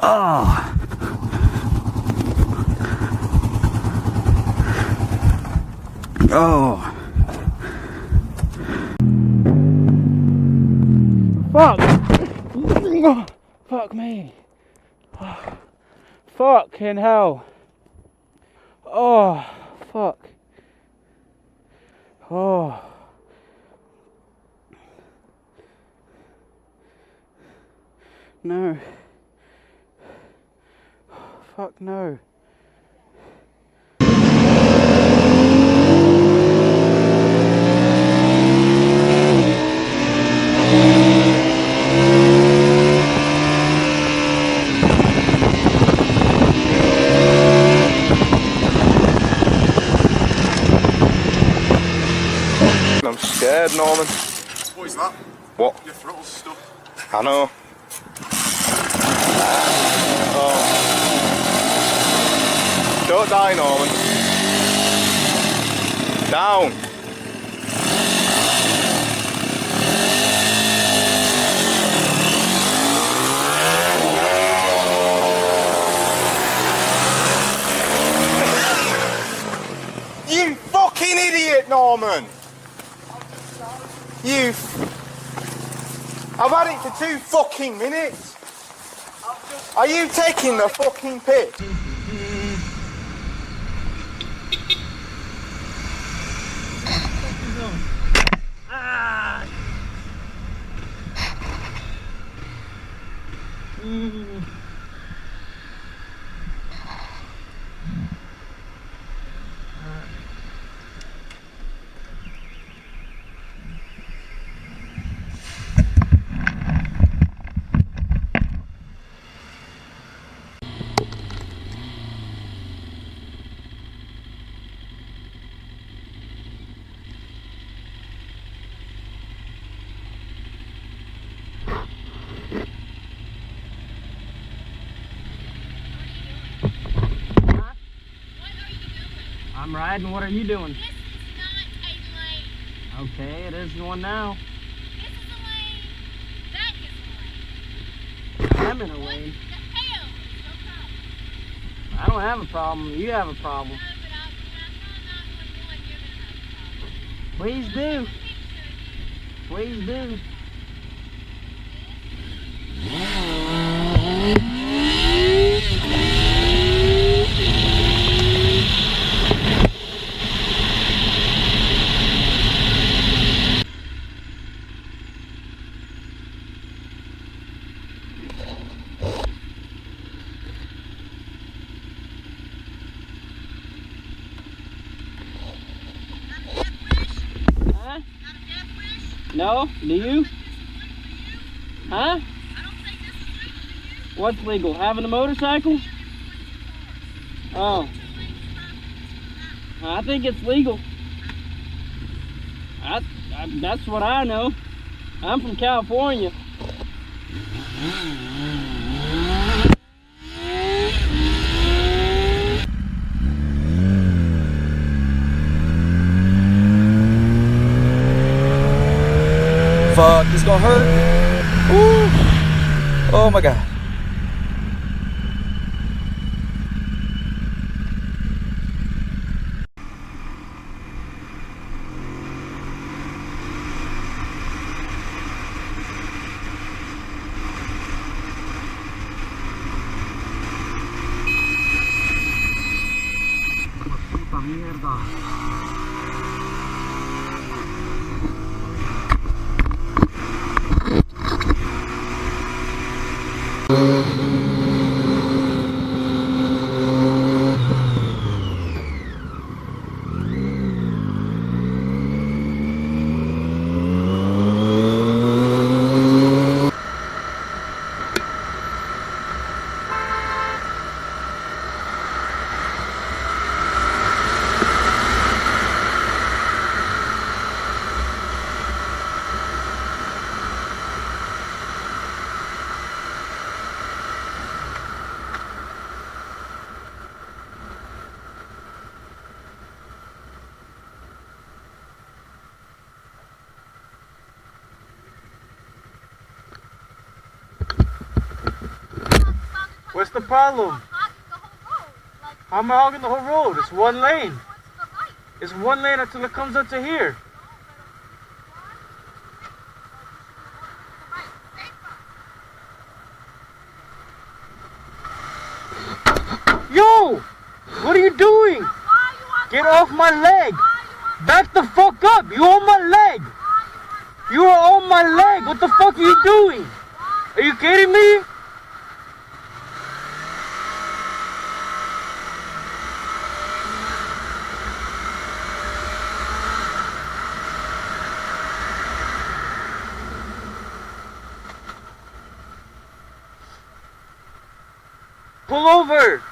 Oh. Oh. Fuck. Fuck me. Oh. Fucking hell. Oh, fuck. Oh. No. Fuck no. I'm scared, Norman. What is that? What? Your throttle's stuck. I know. Oh. Don't die, Norman. Down. You fucking idiot, Norman! I've had it for 2 fucking minutes. Are you taking the fucking piss? I'm riding. What are you doing? This is not a lane. Okay, it is one now. This is a lane. That is a lane. I'm in a lane. What the hell? No problem. I don't have a problem. You have a problem. No, but when I call 911, you're gonna have a problem. Please do. Picture. Please do. Huh? No? Do you? Huh? I don't think this is legal, do you? What's legal? Having a motorcycle? Oh. I think it's legal. That's what I know. I'm from California. Fuck, this gonna hurt. Ooh. Oh my god. Puta mierda. What's the problem? I'm hogging the whole road. Like, How am I hogging the whole road? It's one lane. going to the right. It's one lane until it comes up to here. Yo! What are you doing? Get off my leg! Back the fuck up! You on my leg! You are on my leg! What the fuck are you doing? Are you kidding me? Pull over!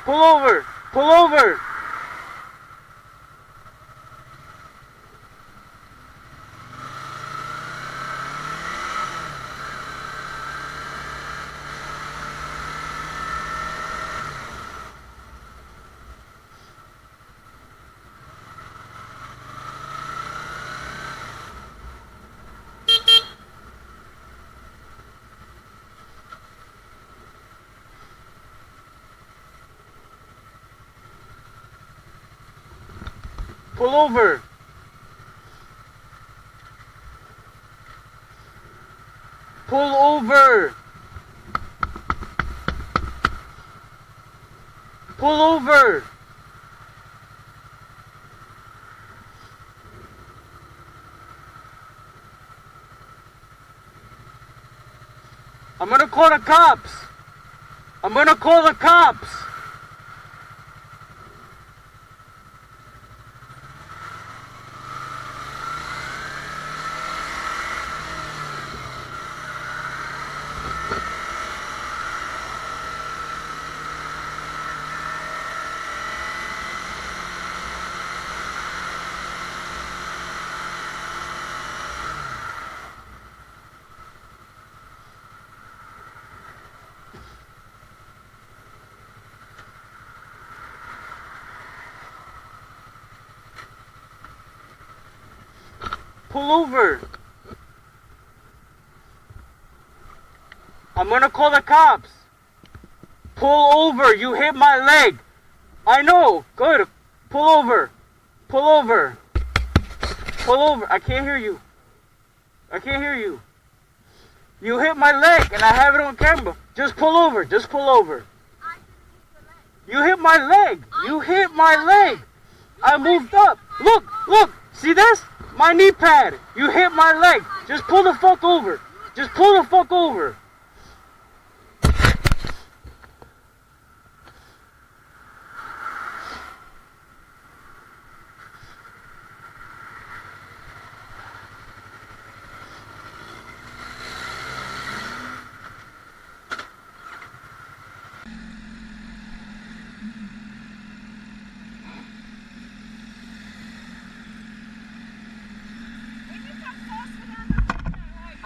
Pull over! Pull over! Pull over. Pull over. Pull over. I'm gonna call the cops. I'm gonna call the cops. Pull over. I'm gonna call the cops. Pull over. You hit my leg. I know. Good. Pull over. Pull over. Pull over. I can't hear you. I can't hear you. You hit my leg and I have it on camera. Just pull over. Just pull over. You hit my leg. You hit my leg. I moved up. Look. Look. See this? My knee pad. You hit my leg. Just pull the fuck over. Just pull the fuck over.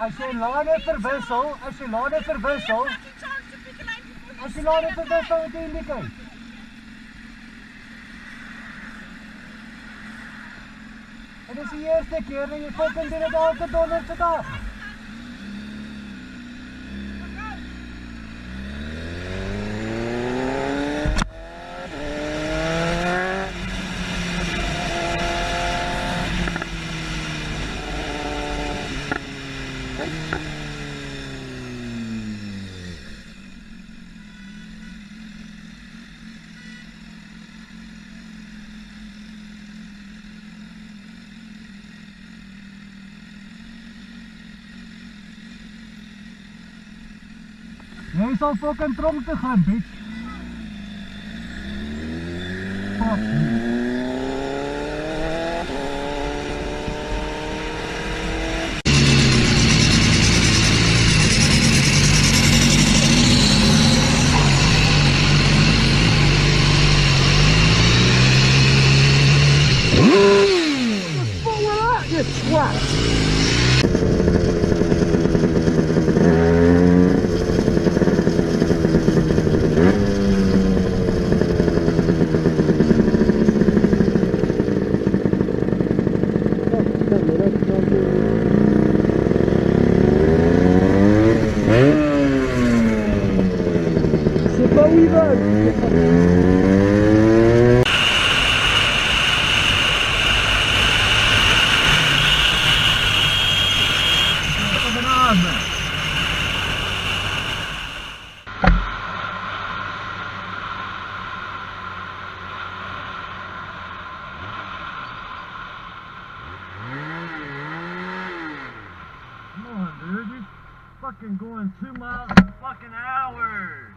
As jy lade verwissel, as jy lade verwissel, as jy lade verwissel, moet jy nie kyk. En dis die eerste keer dat jy fucking doen dit elke donderse dag. Jy sal fucking tronk te gaan, bitch. Fuck you. fucking going 2 miles a fucking hour.